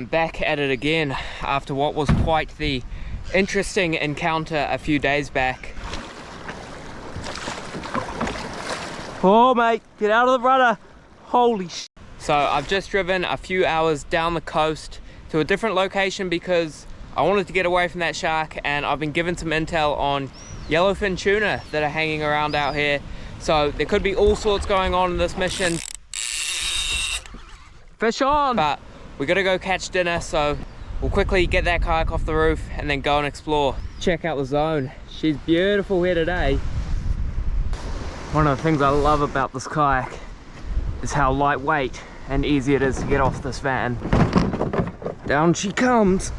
am back at it again after what was quite the interesting encounter a few days back. Oh mate, get out of the rudder. Holy sh! So I've just driven a few hours down the coast to a different location because I wanted to get away from that shark, and I've been given some intel on yellowfin tuna that are hanging around out here. So there could be all sorts going on in this mission. Fish on! But we gotta go catch dinner, so we'll quickly get that kayak off the roof and then go and explore. Check out the zone. She's beautiful here today. One of the things I love about this kayak is how lightweight and easy it is to get off this van. Down she comes.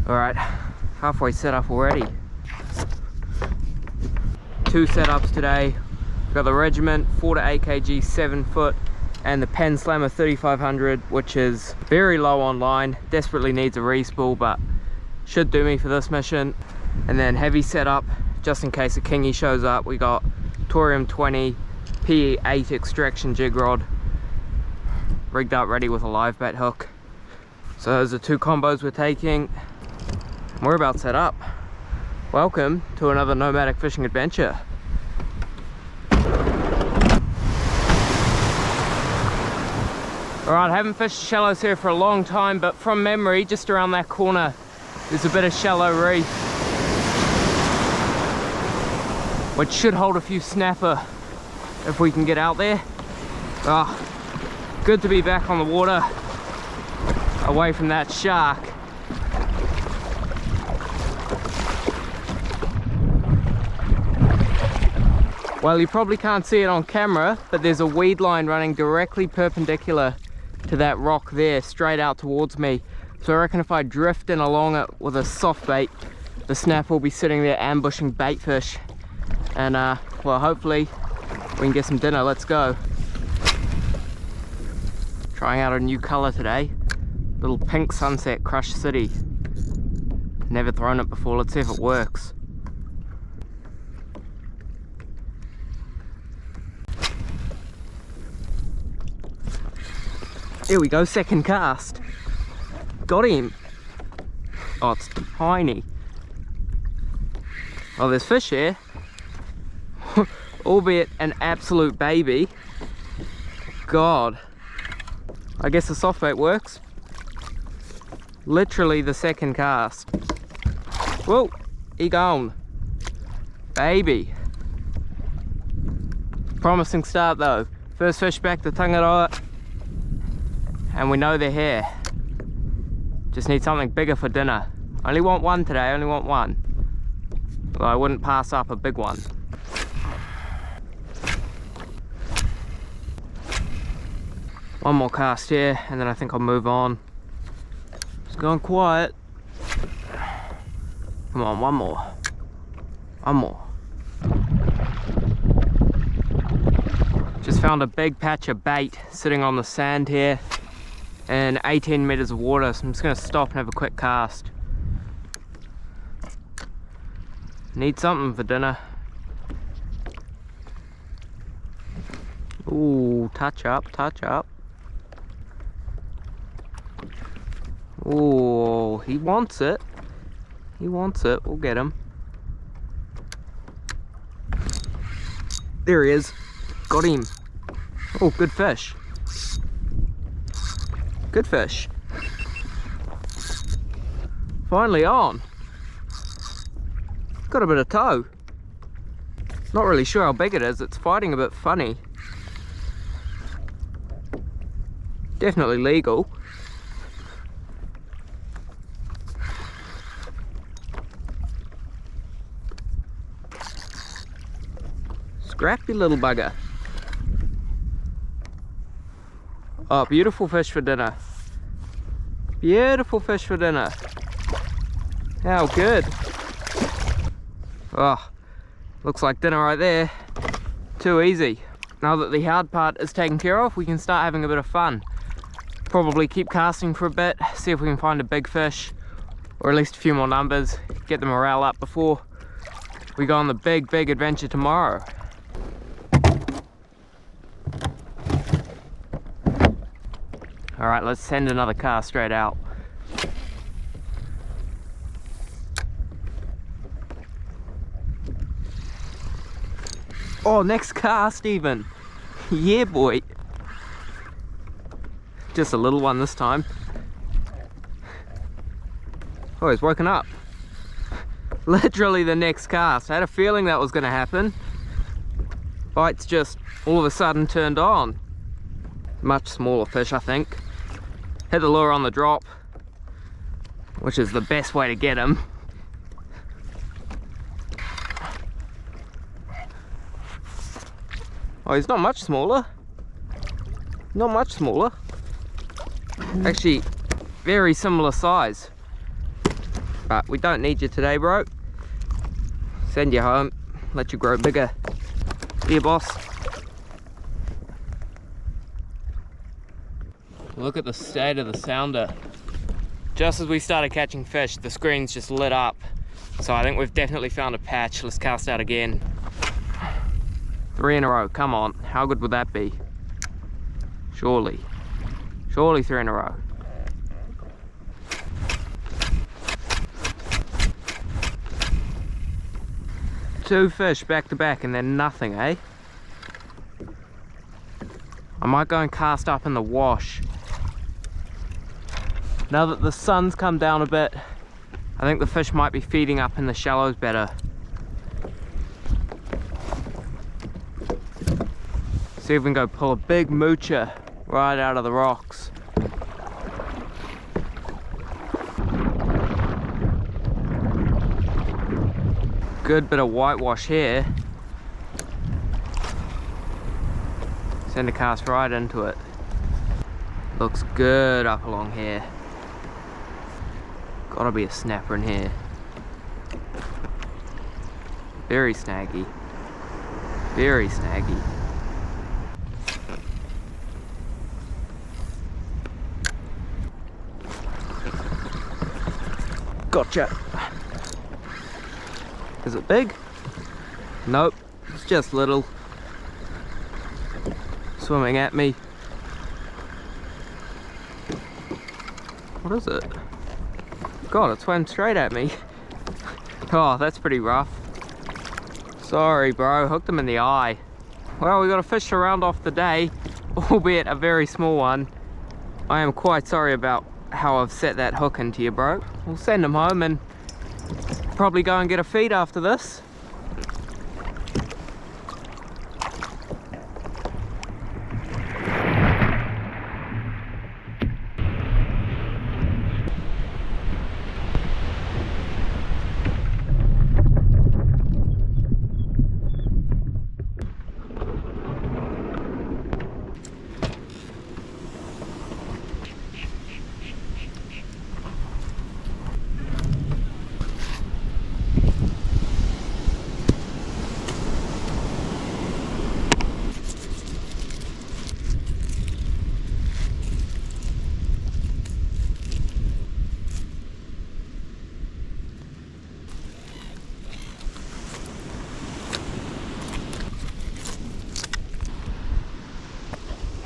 All right, halfway set up already. 2 setups today. We've got the Regiment 4 to 8 kg 7 foot and the Pen Slammer 3500, which is very low on line, desperately needs a re-spool, but should do me for this mission. And then heavy setup, just in case a kingy shows up, we got Torium 20 PE8 extraction jig rod, rigged up ready with a live bait hook. So those are 2 combos we're taking. We're about set up. Welcome to another nomadic fishing adventure. Alright, haven't fished shallows here for a long time, but from memory, just around that corner, there's a bit of shallow reef, which should hold a few snapper if we can get out there. Good to be back on the water, away from that shark. Well, you probably can't see it on camera, but there's a weed line running directly perpendicular to that rock there, straight out towards me. So I reckon if I drift in along it with a soft bait, the snapper will be sitting there ambushing bait fish. And well, hopefully we can get some dinner. Let's go. Trying out a new color today. Little pink sunset Crush City. Never thrown it before. Let's see if it works. Here we go, second cast. Got him. Oh, it's tiny. Oh, there's fish here. Albeit an absolute baby. God. I guess the soft bait works. Literally the second cast. Whoa, he gone. Baby. Promising start though. First fish back to Tangaroa. And we know they're here. Just need something bigger for dinner. Only want one today, only want one. Well, I wouldn't pass up a big one. One more cast here, and then I think I'll move on. It's going quiet. Come on, one more. One more. Just found a big patch of bait sitting on the sand here. And 18 meters of water, so I'm just gonna stop and have a quick cast. Need something for dinner. Ooh, touch up, touch up. Ooh, he wants it. He wants it, we'll get him. There he is, got him. Oh, good fish. Good fish. Finally on. Got a bit of toe. Not really sure how big it is. It's fighting a bit funny. Definitely legal. Scrappy little bugger. Oh, beautiful fish for dinner. Beautiful fish for dinner. How good. Oh, looks like dinner right there. Too easy. Now that the hard part is taken care of, we can start having a bit of fun. Probably keep casting for a bit, see if we can find a big fish, or at least a few more numbers, get the morale up before we go on the big adventure tomorrow. All right, let's send another cast straight out. Oh, next cast even. Yeah, boy. Just a little one this time. Oh, he's woken up. Literally the next cast. I had a feeling that was going to happen. Bite's just all of a sudden turned on. Much smaller fish, I think. Hit the lure on the drop, which is the best way to get him. Oh, he's not much smaller. Not much smaller. Actually, very similar size. But we don't need you today, bro. Send you home. Let you grow bigger. See you, boss. Look at the state of the sounder. Just as we started catching fish, the screen's just lit up. So I think we've definitely found a patch. Let's cast out again. 3 in a row, come on. How good would that be? Surely. Surely 3 in a row. Two fish back to back and then nothing, eh? I might go and cast up in the wash. Now that the sun's come down a bit, I think the fish might be feeding up in the shallows better. See if we can go pull a big moocher right out of the rocks. Good bit of whitewash here. Send a cast right into it. Looks good up along here. Gotta be a snapper in here. Very snaggy. Very snaggy. Gotcha. Is it big? Nope, it's just little. Swimming at me. What is it? God, it swam straight at me. Oh, that's pretty rough. Sorry, bro, hooked him in the eye. Well, we got a fish to round off the day, albeit a very small one. I am quite sorry about how I've set that hook into you, bro. We'll send him home and probably go and get a feed after this.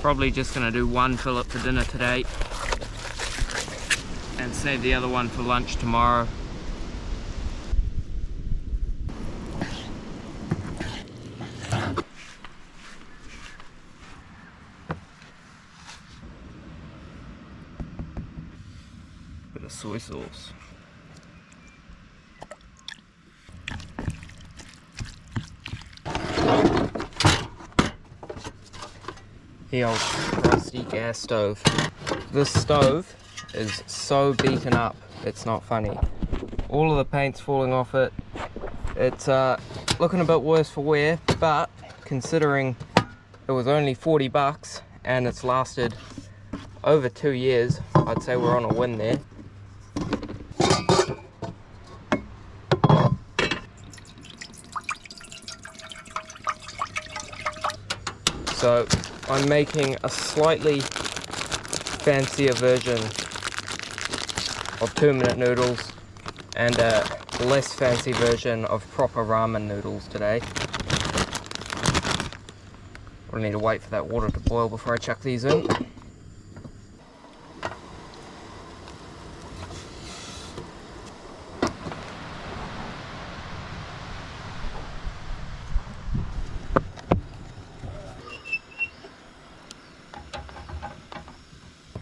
Probably just gonna do one fillet for dinner today and save the other one for lunch tomorrow. Bit of soy sauce. The old rusty gas stove. This stove is so beaten up, it's not funny. All of the paint's falling off it. It's looking a bit worse for wear, but considering it was only 40 bucks and it's lasted over 2 years, I'd say we're on a win there. So I'm making a slightly fancier version of 2-minute noodles and a less fancy version of proper ramen noodles today. We'll need to wait for that water to boil before I chuck these in.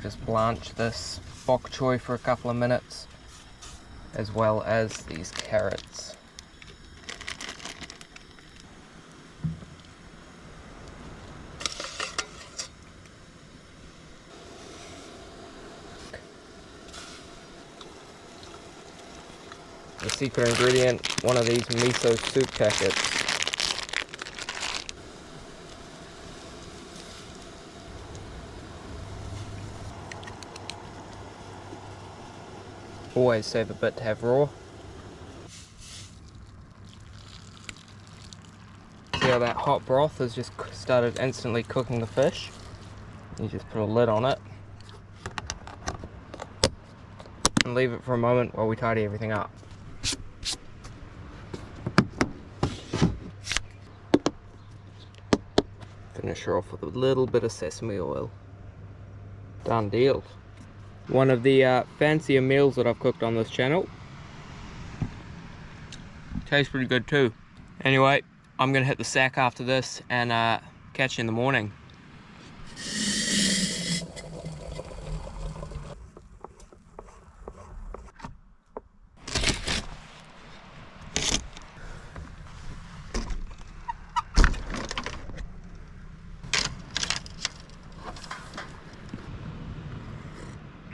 Just blanch this bok choy for a couple of minutes, as well as these carrots. The secret ingredient, one of these miso soup packets. Always save a bit to have raw. See how that hot broth has just started instantly cooking the fish? You just put a lid on it and leave it for a moment while we tidy everything up. Finish her off with a little bit of sesame oil. Done deal. One of the fancier meals that I've cooked on this channel. Tastes pretty good too. Anyway, I'm gonna hit the sack after this and catch you in the morning.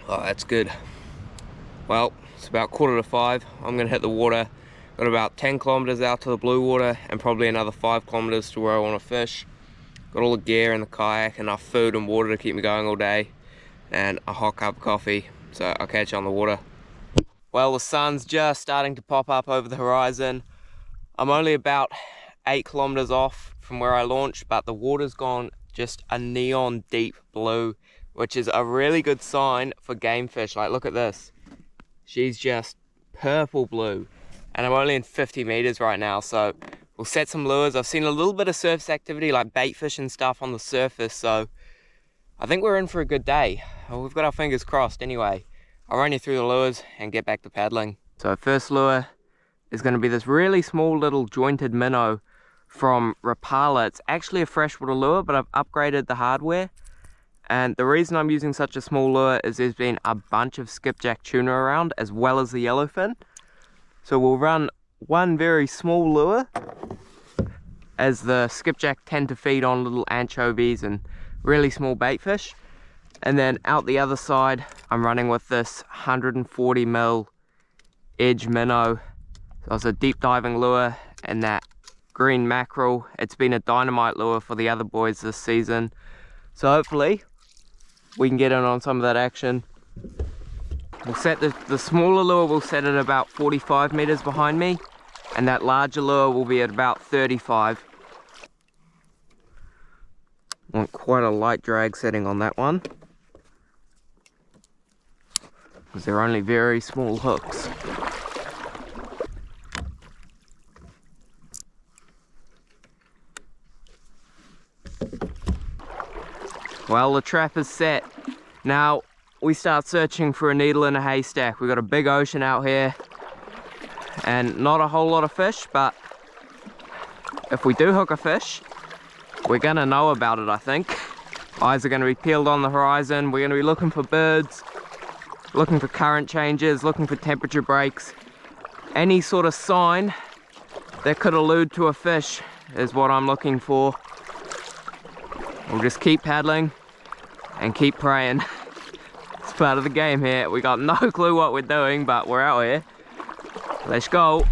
Oh, that's good. Well, it's about 4:45. I'm gonna hit the water. Got about 10 kilometers out to the blue water and probably another 5 kilometers to where I want to fish. Got all the gear in the kayak, enough food and water to keep me going all day, and a hot cup of coffee. So I'll catch you on the water. Well, the sun's just starting to pop up over the horizon. I'm only about 8 kilometers off from where I launched, but the water's gone just a neon deep blue, which is a really good sign for game fish. Like, look at this. She's just purple blue. And I'm only in 50 meters right now, so we'll set some lures. I've seen a little bit of surface activity, like bait fish and stuff on the surface, so I think we're in for a good day. We've got our fingers crossed. Anyway, I'll run you through the lures and get back to paddling. So first lure is going to be this really small little jointed minnow from Rapala. It's actually a freshwater lure, but I've upgraded the hardware. And the reason I'm using such a small lure is there's been a bunch of skipjack tuna around, as well as the yellowfin. So we'll run one very small lure, as the skipjack tend to feed on little anchovies and really small bait fish. And then out the other side, I'm running with this 140 mil edge minnow. So it's a deep diving lure, and that green mackerel. It's been a dynamite lure for the other boys this season. So hopefully we can get in on some of that action. We'll set the smaller lure, we'll set it about 45 meters behind me, and that larger lure will be at about 35. Want quite a light drag setting on that one, because they're only very small hooks. Well, the trap is set. Now we start searching for a needle in a haystack. We've got a big ocean out here and not a whole lot of fish, but if we do hook a fish, we're gonna know about it, I think. Eyes are gonna be peeled on the horizon. We're gonna be looking for birds, looking for current changes, looking for temperature breaks. Any sort of sign that could allude to a fish is what I'm looking for. We'll just keep paddling and keep praying. It's part of the game here. We got no clue what we're doing, but we're out here. Let's go.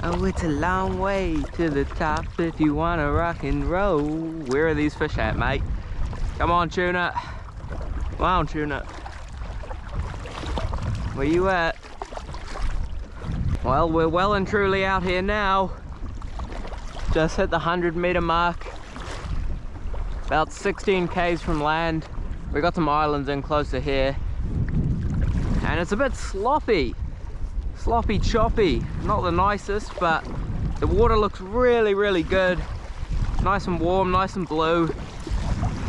Oh, it's a long way to the top if you want to rock and roll. Where are these fish at, mate? Come on, tuna. Come on, tuna. Where you at? Well, we're well and truly out here now. Just hit the 100-meter mark. About 16 k's from land. We got some islands in closer here. And it's a bit sloppy. Sloppy choppy. Not the nicest, but the water looks really, really good. Nice and warm, nice and blue.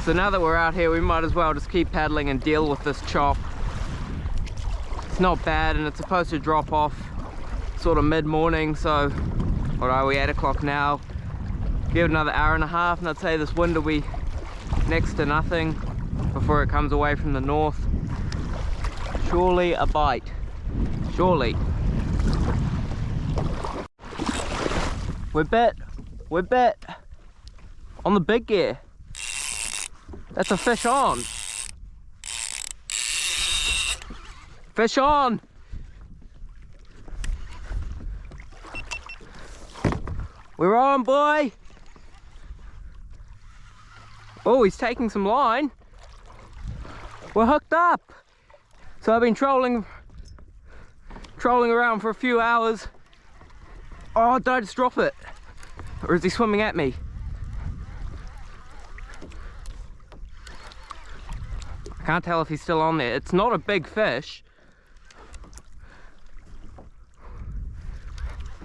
So now that we're out here, we might as well just keep paddling and deal with this chop. It's not bad, and it's supposed to drop off sort of mid-morning, so what are we, 8 o'clock now? Give it another hour and a half, and I'd say this wind will be next to nothing before it comes away from the north. Surely a bite. Surely. We're bit. We're bit. On the big gear. That's a fish on. Fish on. We're on, boy. Oh, he's taking some line. We're hooked up. So I've been trolling around for a few hours. Oh, did I just drop it? Or is he swimming at me? I can't tell if he's still on there. It's not a big fish.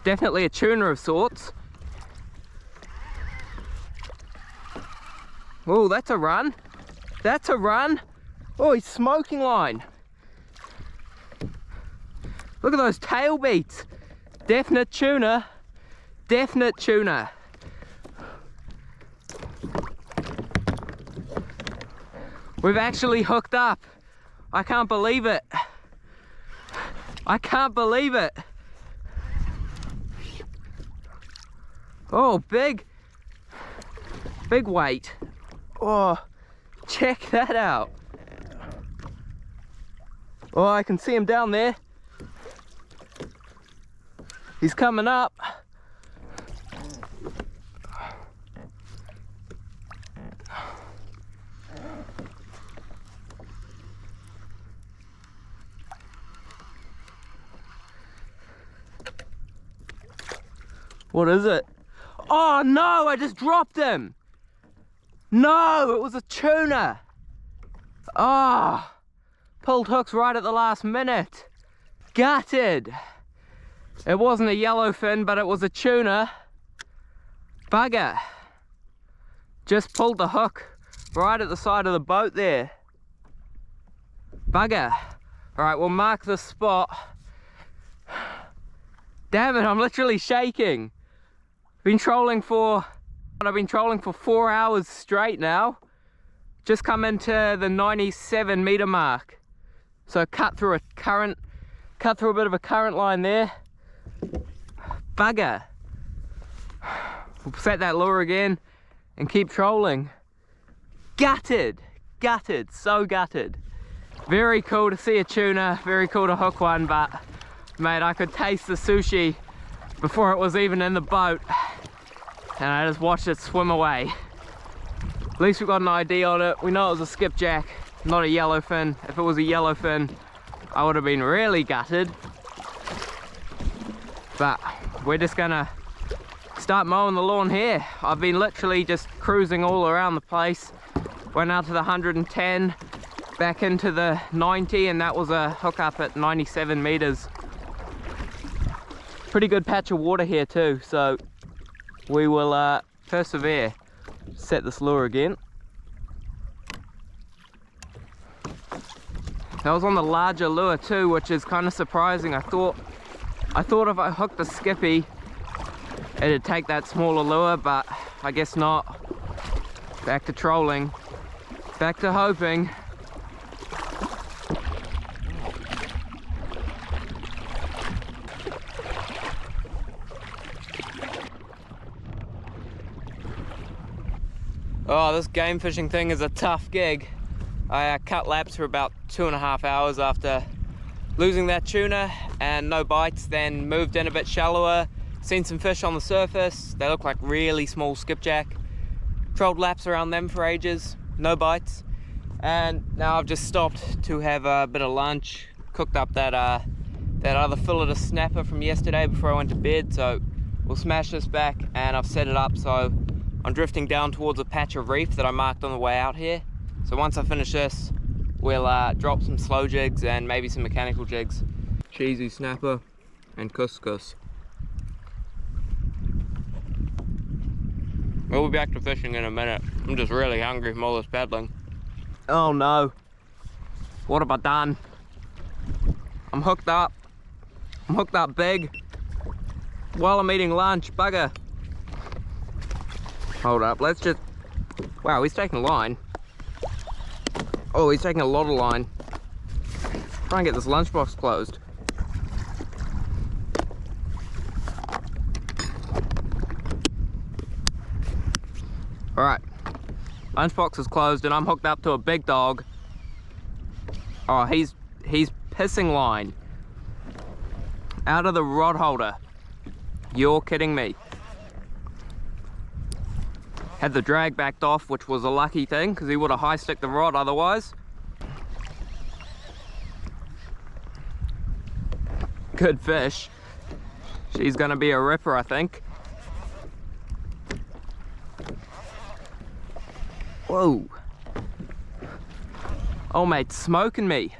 Definitely a tuna of sorts. Oh, that's a run. That's a run. Oh, he's smoking line. Look at those tail beats. Definite tuna. Definite tuna. We've actually hooked up. I can't believe it. I can't believe it. Oh, big weight. Oh, check that out. Oh, I can see him down there. He's coming up. What is it? Oh no, I just dropped him. No, it was a tuna. Ah, oh, pulled hooks right at the last minute. Gutted. It wasn't a yellowfin, but it was a tuna. Bugger. Just pulled the hook right at the side of the boat there. Bugger. All right, we'll mark the spot. Damn it, I'm literally shaking. I've been trolling for 4 hours straight now. Just come into the 97-meter mark. So cut through a bit of a current line there. Bugger. We'll set that lure again and keep trolling. Gutted, gutted, so gutted. Very cool to see a tuna, very cool to hook one, but mate, I could taste the sushi before it was even in the boat, and I just watched it swim away. At least we got an ID on it. We know it was a skipjack, not a yellowfin. If it was a yellowfin, I would have been really gutted. But we're just gonna start mowing the lawn here. I've been literally just cruising all around the place. Went out to the 110, back into the 90, and that was a hookup at 97 meters. Pretty good patch of water here too, so we will persevere. Set this lure again. That was on the larger lure too, which is kind of surprising. I thought if I hooked a skippy, it'd take that smaller lure, but I guess not. Back to trolling, back to hoping. Oh, this game fishing thing is a tough gig. I cut laps for about 2.5 hours after losing that tuna and no bites, then moved in a bit shallower, seen some fish on the surface. They look like really small skipjack. Trolled laps around them for ages, no bites. And now I've just stopped to have a bit of lunch, cooked up that other fillet of snapper from yesterday before I went to bed, so we'll smash this back, and I've set it up so I'm drifting down towards a patch of reef that I marked on the way out here. So once I finish this, we'll drop some slow jigs and maybe some mechanical jigs. Cheesy snapper and couscous. We'll be back to fishing in a minute. I'm just really hungry from all this paddling. Oh no. What have I done? I'm hooked up. I'm hooked up big while I'm eating lunch. Bugger. Hold up, let's just... Wow, he's taking line. Oh, he's taking a lot of line. Try and get this lunchbox closed. Alright, lunchbox is closed and I'm hooked up to a big dog. Oh, he's pissing line out of the rod holder. You're kidding me. Had the drag backed off, which was a lucky thing because he would have high sticked the rod otherwise. Good fish. She's gonna be a ripper, I think. Whoa. Oh, mate, smoking me.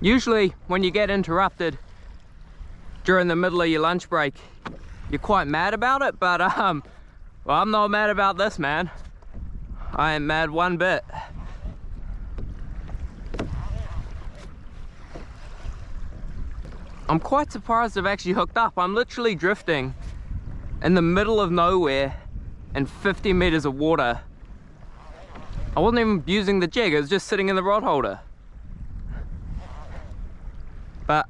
Usually when you get interrupted during the middle of your lunch break, you're quite mad about it, but well, I'm not mad about this, man. I ain't mad one bit. I'm quite surprised I've actually hooked up. I'm literally drifting in the middle of nowhere in 50 meters of water. I wasn't even using the jig, it was just sitting in the rod holder. But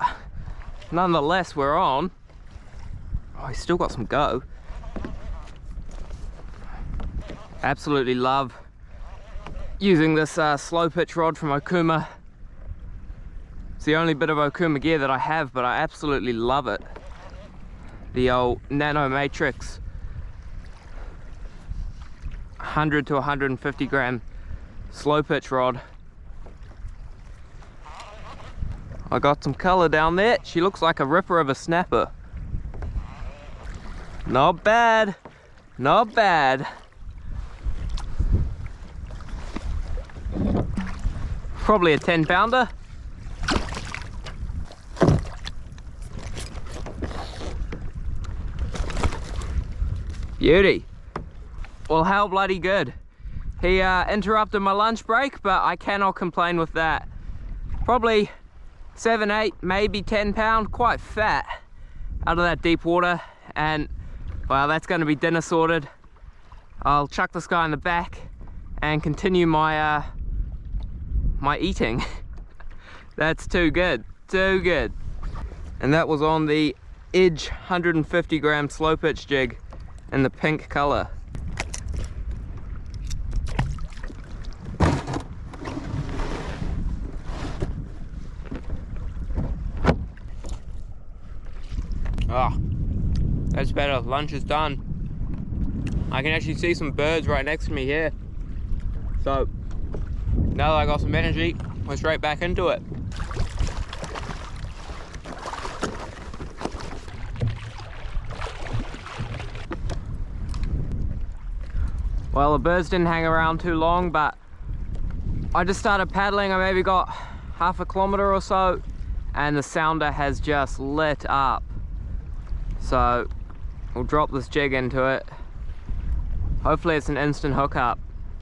nonetheless, we're on. Oh, he's still got some go. Absolutely love using this slow pitch rod from Okuma. It's the only bit of Okuma gear that I have, but I absolutely love it. The old Nano Matrix 100 to 150 gram slow pitch rod. I got some color down there. She looks like a ripper of a snapper. Not bad, not bad. Probably a 10 pounder. Beauty. Well, how bloody good. He interrupted my lunch break, but I cannot complain with that. Probably 7, 8, maybe 10 pound, quite fat out of that deep water. And well, that's going to be dinner sorted. I'll chuck this guy in the back and continue my my eating. That's too good, too good. And that was on the Edge 150 gram slow pitch jig in the pink color. Ah, that's better. Lunch is done. I can actually see some birds right next to me here. So now that I got some energy, we're straight back into it. Well, the birds didn't hang around too long, but I just started paddling. I maybe got half a kilometer or so, and the sounder has just lit up. So we'll drop this jig into it. Hopefully it's an instant hookup.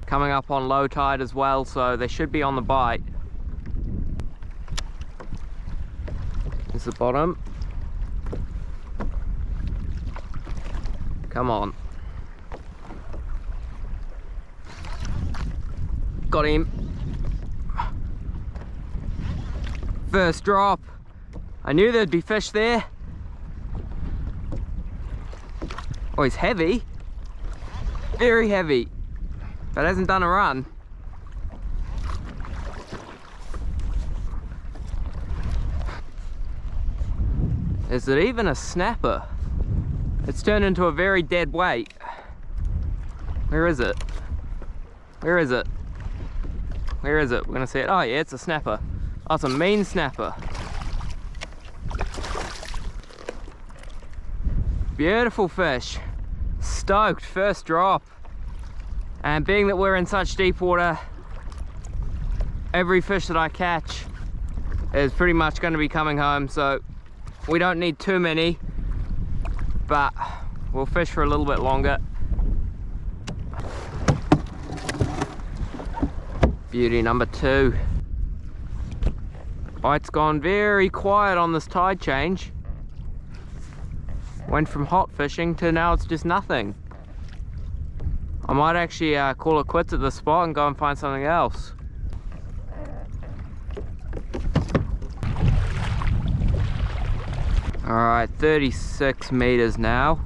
Coming up on low tide as well, so they should be on the bite. Here's the bottom. Come on. Got him. First drop. I knew there'd be fish there. Oh, he's heavy. Very heavy. But hasn't done a run. Is it even a snapper? It's turned into a very dead weight. Where is it? Where is it? Where is it? We're gonna see it. Oh yeah, it's a snapper. Oh, it's a mean snapper. Beautiful fish. Stoked, first drop. And being that we're in such deep water, every fish that I catch is pretty much going to be coming home, so we don't need too many, but we'll fish for a little bit longer. Beauty number 2. Bite's gone very quiet on this tide change. Went from hot fishing to now it's just nothing. I might actually call it quits at this spot and go and find something else. Alright, 36 meters now.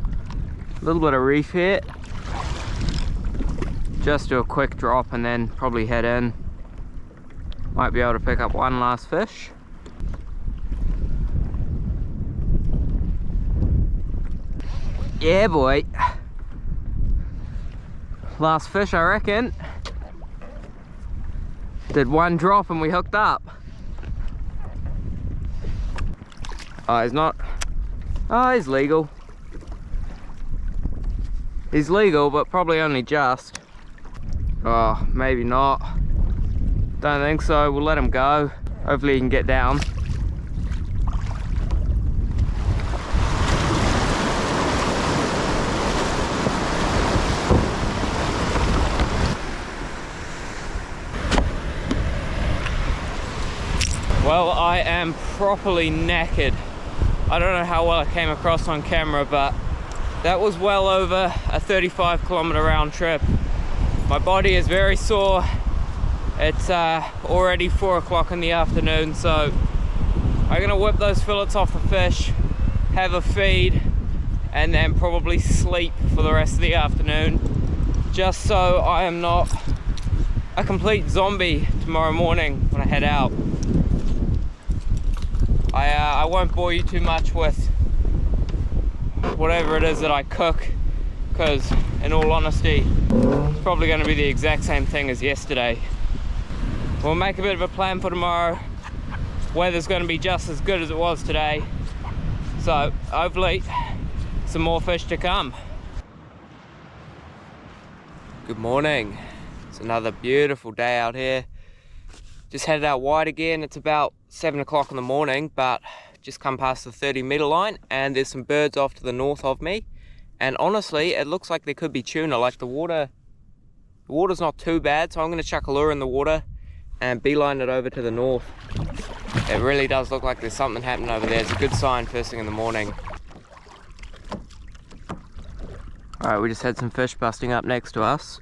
A little bit of reef here. Just do a quick drop and then probably head in. Might be able to pick up one last fish. Yeah, boy. Last fish, I reckon. Did one drop and we hooked up. Oh, he's not. Oh, he's legal. He's legal, but probably only just. Oh, maybe not. Don't think so. We'll let him go. Hopefully he can get down. Well, I am properly knackered. I don't know how well it came across on camera, but that was well over a 35-kilometer round trip. My body is very sore. It's already 4 o'clock in the afternoon, so I'm gonna whip those fillets off the fish, have a feed, and then probably sleep for the rest of the afternoon, just so I am not a complete zombie tomorrow morning when I head out. I won't bore you too much with whatever it is that I cook, because in all honesty, it's probably going to be the exact same thing as yesterday. We'll make a bit of a plan for tomorrow. Weather's going to be just as good as it was today, so hopefully some more fish to come. Good morning. It's another beautiful day out here. Just headed out wide again. It's about 7 o'clock in the morning, but just come past the 30-meter line and there's some birds off to the north of me. And honestly, it looks like there could be tuna. Like the water's not too bad, so I'm going to chuck a lure in the water and beeline it over to the north. It really does look like there's something happening over there. It's a good sign first thing in the morning. Alright, we just had some fish busting up next to us.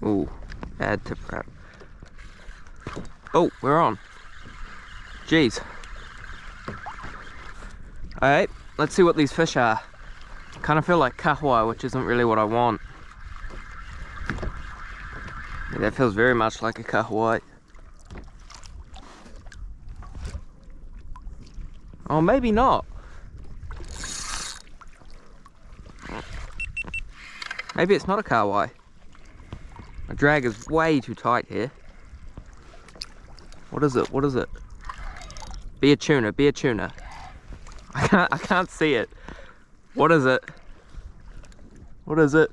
Ooh, bad tip wrap. Oh, we're on. Jeez. Alright, let's see what these fish are. Kind of feel like kahawai, which isn't really what I want. Yeah, that feels very much like a kahawai. Oh, maybe not. Maybe it's not a kahawai. My drag is way too tight here. What is it? What is it? Be a tuna, be a tuna. I can't see it. What is it? What is it?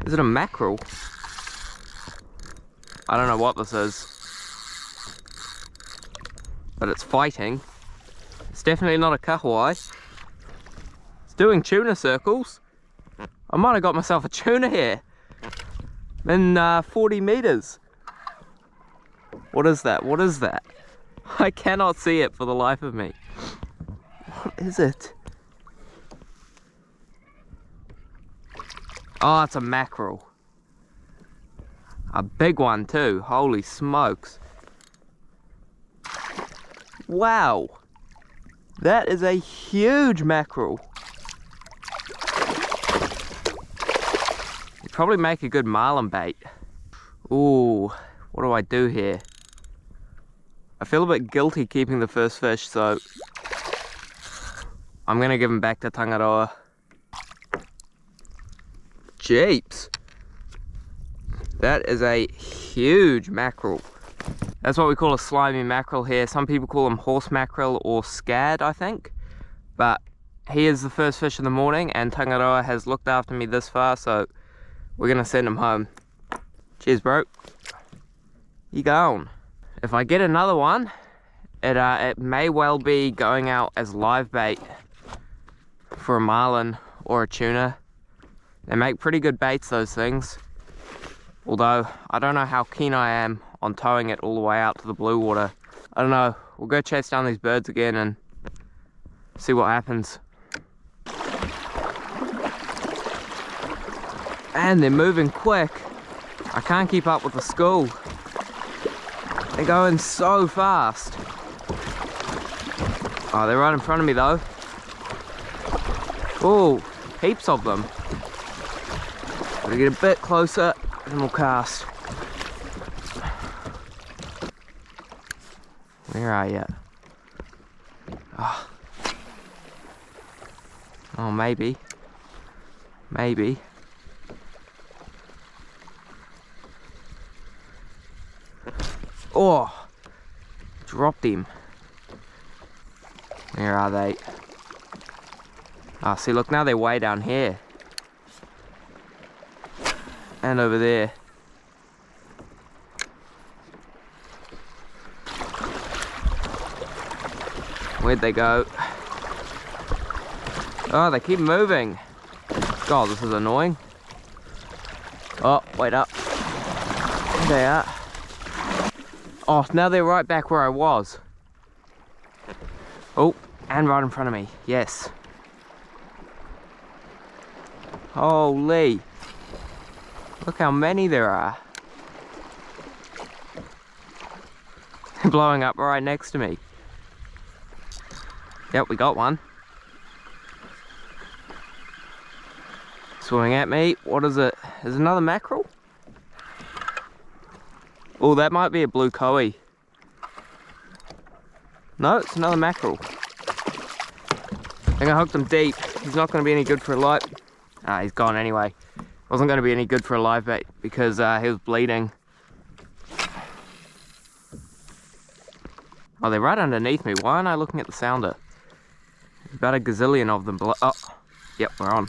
Is it a mackerel? I don't know what this is. But it's fighting. It's definitely not a kahawai. It's doing tuna circles. I might have got myself a tuna here. In 40 meters. What is that? What is that? I cannot see it for the life of me. What is it? Oh, it's a mackerel. A big one too. Holy smokes. Wow. That is a huge mackerel. Probably make a good marlin bait. Ooh, what do I do here? I feel a bit guilty keeping the first fish, so I'm gonna give him back to Tangaroa. Jeeps. That is a huge mackerel. That's what we call a slimy mackerel here. Some people call them horse mackerel or scad, I think. But he is the first fish of the morning, and Tangaroa has looked after me this far, so we're gonna send him home. Cheers, bro. You gone. If I get another one, it may well be going out as live bait for a marlin or a tuna. They make pretty good baits, those things. Although, I don't know how keen I am on towing it all the way out to the blue water. I don't know. We'll go chase down these birds again and see what happens. And they're moving quick. I can't keep up with the school. They're going so fast. Oh, they're right in front of me though. Oh, heaps of them. Gotta get a bit closer and we'll cast. Where are you? Oh, maybe. Maybe. Oh, dropped him. Where are they? Ah, see, look, now they're way down here. And over there. Where'd they go? Oh, they keep moving. God, this is annoying. Oh, wait up. There they are. Oh, now they're right back where I was. Oh, and right in front of me. Yes. Holy. Look how many there are. They're blowing up right next to me. Yep, we got one. Swimming at me. What is it? Is it another mackerel? Oh, that might be a blue koi. No, it's another mackerel. I think I hooked him deep. He's not going to be any good for a live. Ah, he's gone anyway. Wasn't going to be any good for a live bait because he was bleeding. Oh, they're right underneath me. Why aren't I looking at the sounder? There's about a gazillion of them. Oh, yep, we're on.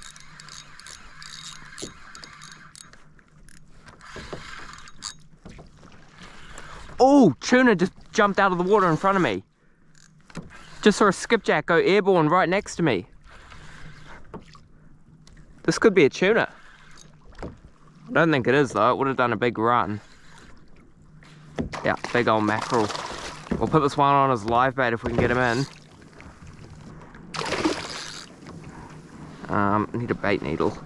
Oh, tuna just jumped out of the water in front of me. Just saw a skipjack go airborne right next to me. This could be a tuna. I don't think it is though, it would have done a big run. Yeah, big old mackerel. We'll put this one on as live bait if we can get him in. Need a bait needle.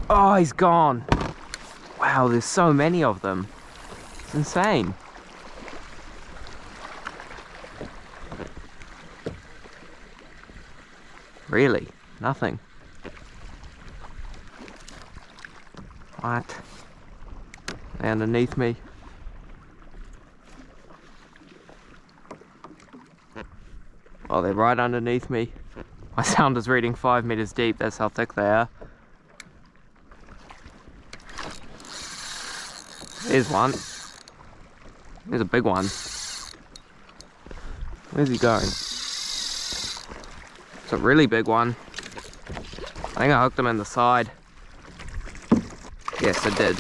Oh, he's gone. Wow, there's so many of them. It's insane. Really? Nothing. What? They're underneath me. Oh, they're right underneath me. My sounder's reading 5 meters deep, that's how thick they are. There's one. There's a big one. Where's he going? It's a really big one. I think I hooked him in the side. Yes, I did.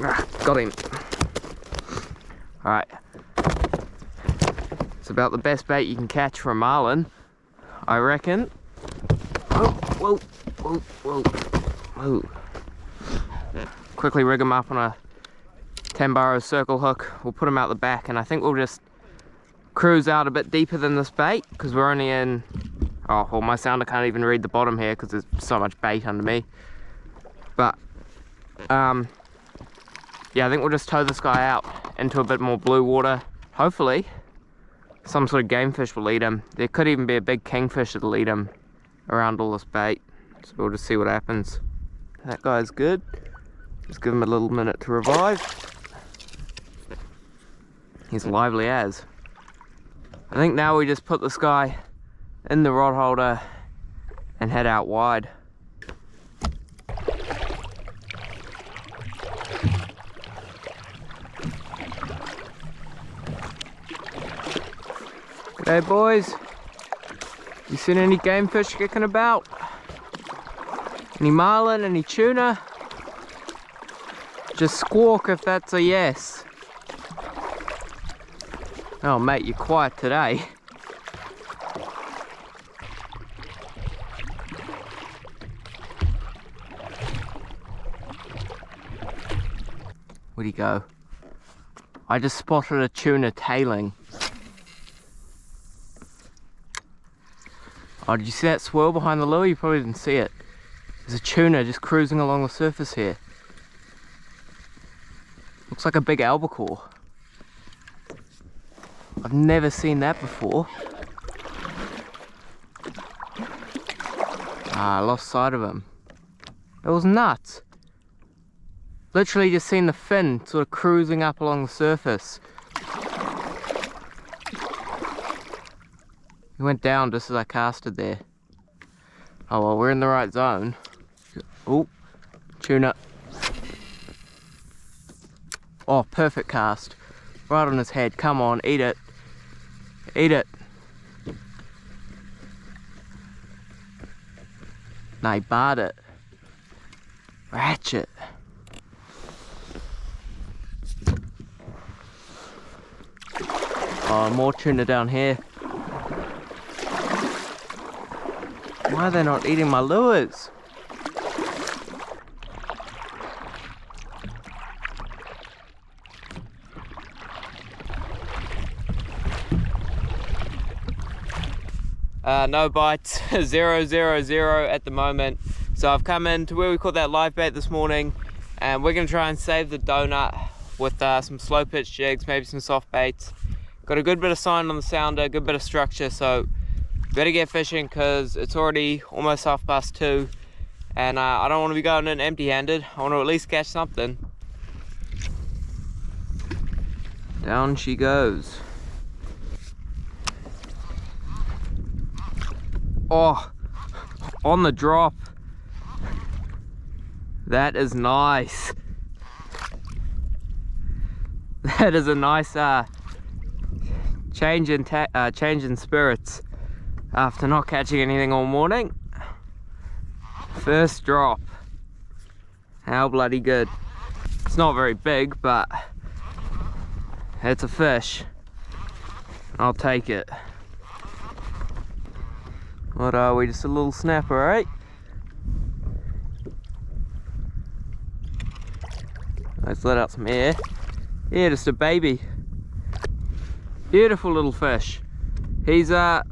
Ah, got him. Alright. It's about the best bait you can catch for a marlin, I reckon. Oh, whoa, whoa, whoa, whoa. Quickly rig him up on a 10 burrow circle hook. We'll put him out the back, and I think we'll just cruise out a bit deeper than this bait because we're only in. Oh, well, my sounder can't even read the bottom here because there's so much bait under me. But yeah, I think we'll just tow this guy out into a bit more blue water. Hopefully some sort of game fish will eat him. There could even be a big kingfish that'll eat him around all this bait, so we'll just see what happens. That guy's good. Just give him a little minute to revive. He's lively as. I think now we just put this guy in the rod holder and head out wide. G'day boys. You seen any game fish kicking about? Any marlin, any tuna? Just squawk if that's a yes. Oh mate, you're quiet today. Where'd he go? I just spotted a tuna tailing. Oh, did you see that swirl behind the lure? You probably didn't see it. There's a tuna just cruising along the surface here. Looks like a big albacore. I've never seen that before. Ah, I lost sight of him. It was nuts. Literally just seen the fin sort of cruising up along the surface. He went down just as I casted there. Oh well, we're in the right zone. Oh, tuna. Oh, perfect cast. Right on his head. Come on, eat it. Eat it. No, he barred it. Ratchet. Oh, more tuna down here. Why are they not eating my lures? No bites, 0, 0, 0 at the moment. So I've come in to where we caught that live bait this morning, and we're gonna try and save the donut with some slow pitch jigs, maybe some soft baits. Got a good bit of sign on the sounder, good bit of structure, so better get fishing because it's already almost 2:30, and I don't want to be going in empty-handed. I want to at least catch something. Down she goes. Oh, on the drop. That is nice. That is a nice change in spirits after not catching anything all morning. First drop. How bloody good. It's not very big, but it's a fish. I'll take it. What are we, just a little snapper, right? Let's let out some air. Yeah, just a baby. Beautiful little fish. He's well,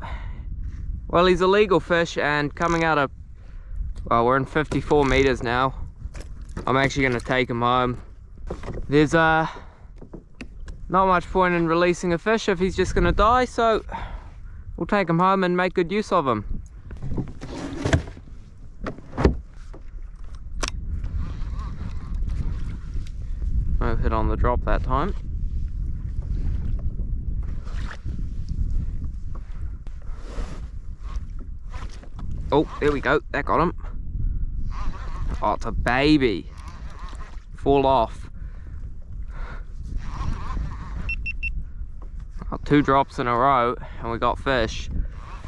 he's a legal fish, and coming out of, well, we're in 54 meters now. I'm actually gonna take him home. There's not much point in releasing a fish if he's just gonna die, so we'll take him home and make good use of him. No hit on the drop that time. Oh, there we go. That got him. Oh, it's a baby. Fall off. Oh, 2 drops in a row, and we got fish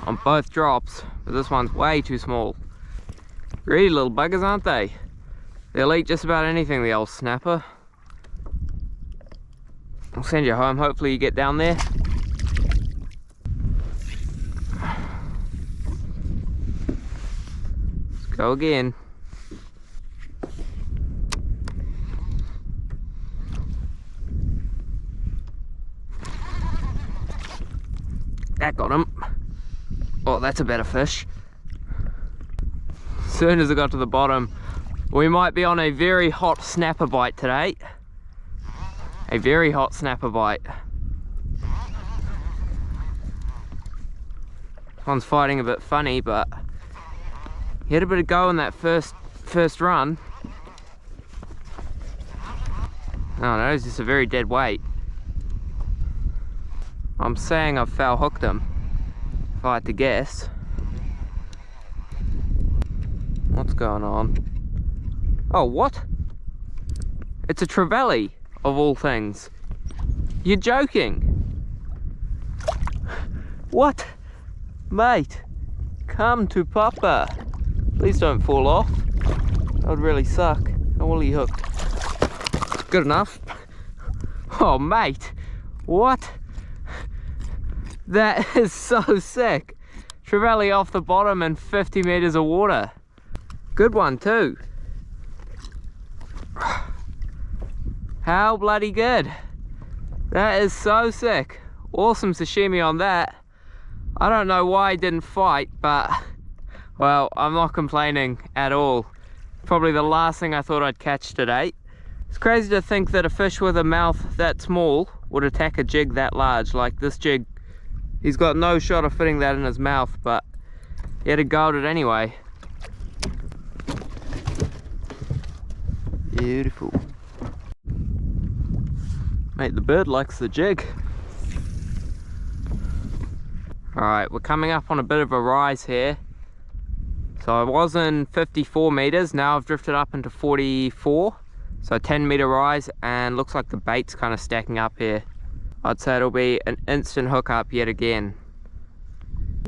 on both drops, but this one's way too small. Greedy little buggers, aren't they? They'll eat just about anything, the old snapper. I'll send you home. Hopefully you get down there. Let's go again. That got him. Oh, that's a better fish. As soon as I got to the bottom, we might be on a very hot snapper bite today. A very hot snapper bite. This one's fighting a bit funny, but he had a bit of go in that first run. Oh no, it's just a very dead weight. I'm saying I've foul hooked him, if I had to guess. What's going on? Oh, what? It's a trevally, of all things. You're joking. What? Mate, come to Papa. Please don't fall off. That would really suck. How will he hook? Good enough. Oh, mate. What? That is so sick. Trevally off the bottom and 50 meters of water. Good one too. How bloody good. That is so sick. Awesome sashimi on that. I don't know why I didn't fight, but well, I'm not complaining at all. Probably the last thing I thought I'd catch today. It's crazy to think that a fish with a mouth that small would attack a jig that large. Like this jig, he's got no shot of fitting that in his mouth, but he had to go at it anyway. Beautiful. Mate, the bird likes the jig. Alright, we're coming up on a bit of a rise here. So I was in 54 meters, now I've drifted up into 44. So 10 meter rise, and looks like the bait's kind of stacking up here. I'd say it'll be an instant hookup yet again.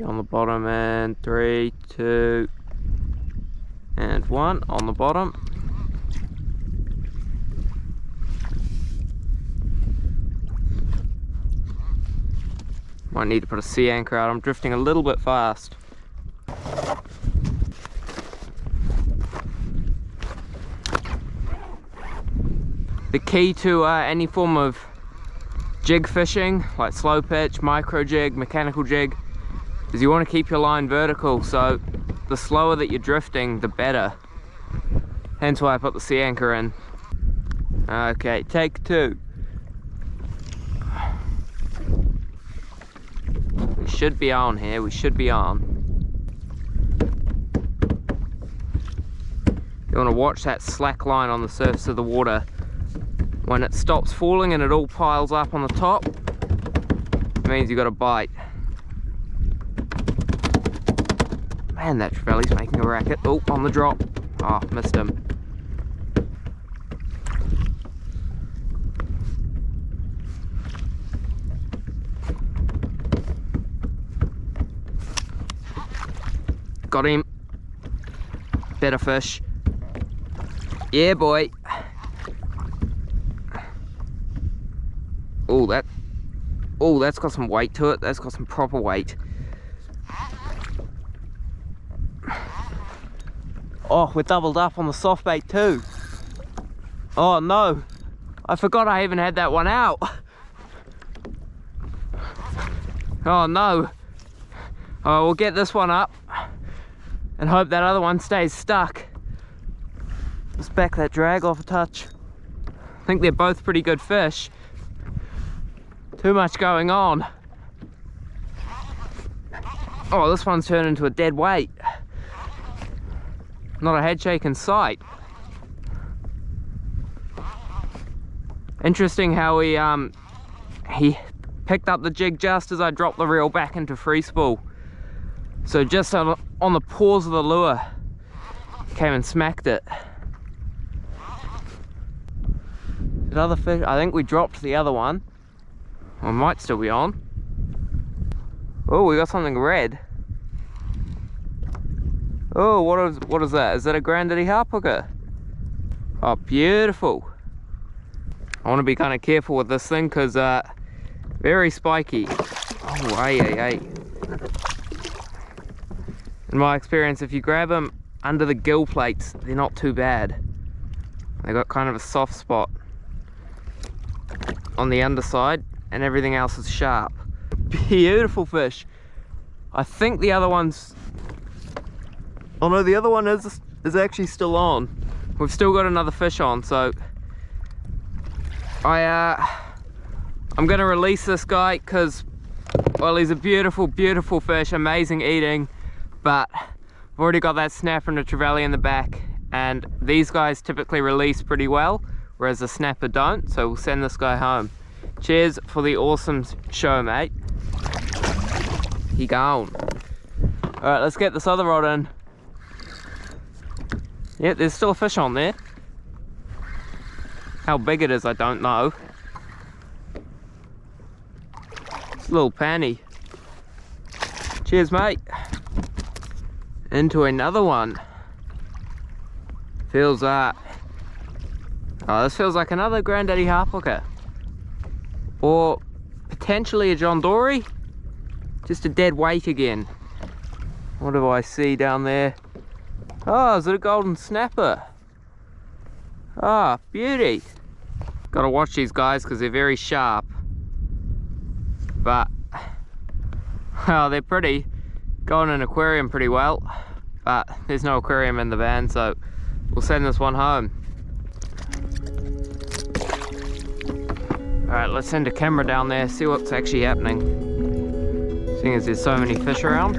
On the bottom, and 3, 2, and 1 on the bottom. Might need to put a sea anchor out. I'm drifting a little bit fast. The key to any form of jig fishing, like slow pitch, micro jig, mechanical jig, is you want to keep your line vertical. So the slower that you're drifting, the better. Hence why I put the sea anchor in. Okay, take 2. We should be on here, we should be on. You want to watch that slack line on the surface of the water. When it stops falling and it all piles up on the top, it means you got a bite. Man, that trevally's making a racket. Oh, on the drop. Oh, missed him. Got him. Better fish. Yeah, boy. Oh, that's got some weight to it. That's got some proper weight. Oh, we're doubled up on the soft bait too. Oh no, I forgot I even had that one out. Oh no. Oh, we'll get this one up and hope that other one stays stuck. Just back that drag off a touch. I think they're both pretty good fish. Too much going on. Oh, this one's turned into a dead weight. Not a head shake in sight. Interesting how he picked up the jig just as I dropped the reel back into free spool. So just on the pause of the lure, came and smacked it. Did other fish? I think we dropped the other one. I might still be on. Oh, we got something red. Oh, what is that? Is that a granddaddy harp hooker? Oh, beautiful. I want to be kind of careful with this thing because very spiky. Oh, ay. In my experience, if you grab them under the gill plates, they're not too bad. They got kind of a soft spot on the underside, and everything else is sharp. Beautiful fish. I think the other one's... Oh no, the other one is actually still on. We've still got another fish on, so I'm gonna release this guy because, well, he's a beautiful, beautiful fish, amazing eating, but I've already got that snapper and a trevally in the back, and these guys typically release pretty well, whereas the snapper don't, so we'll send this guy home. Cheers for the awesome show, mate. He gone. Alright, let's get this other rod in. Yep, there's still a fish on there. How big it is, I don't know. It's a little panny. Cheers, mate. Into another one. Feels that. Oh, this feels like another Granddaddy Harpooker. Or potentially a John Dory. Just a dead weight again. What do I see down there? Oh, is it a golden snapper? Ah, oh, beauty. Gotta watch these guys because they're very sharp. But, well, they're pretty. Go in an aquarium pretty well. But there's no aquarium in the van, so we'll send this one home. Alright, let's send a camera down there, see what's actually happening. Seeing as there's so many fish around.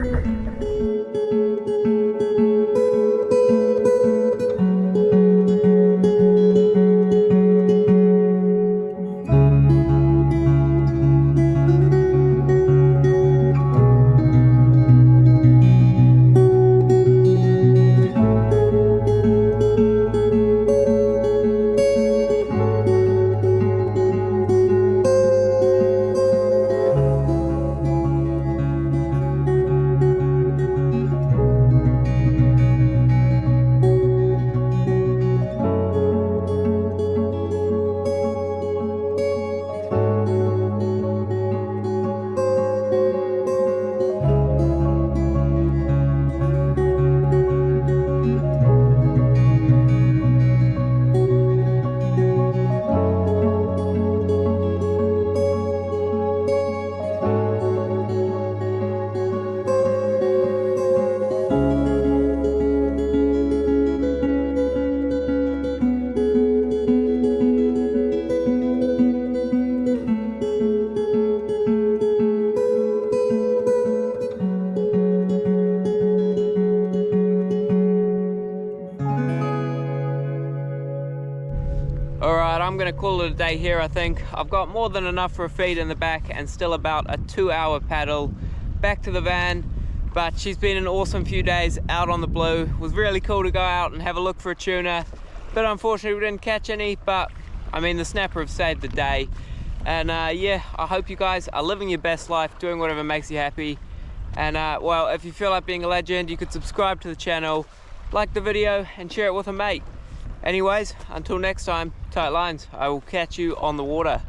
Alright, I'm gonna call it a day here. I think I've got more than enough for a feed in the back and still about a 2-hour paddle back to the van. But she's been an awesome few days out on the blue. It was really cool to go out and have a look for a tuna, but unfortunately we didn't catch any. But I mean, the snapper have saved the day. And yeah, I hope you guys are living your best life, doing whatever makes you happy. And well, if you feel like being a legend, you could subscribe to the channel, like the video and share it with a mate. Anyways, until next time, tight lines. I will catch you on the water.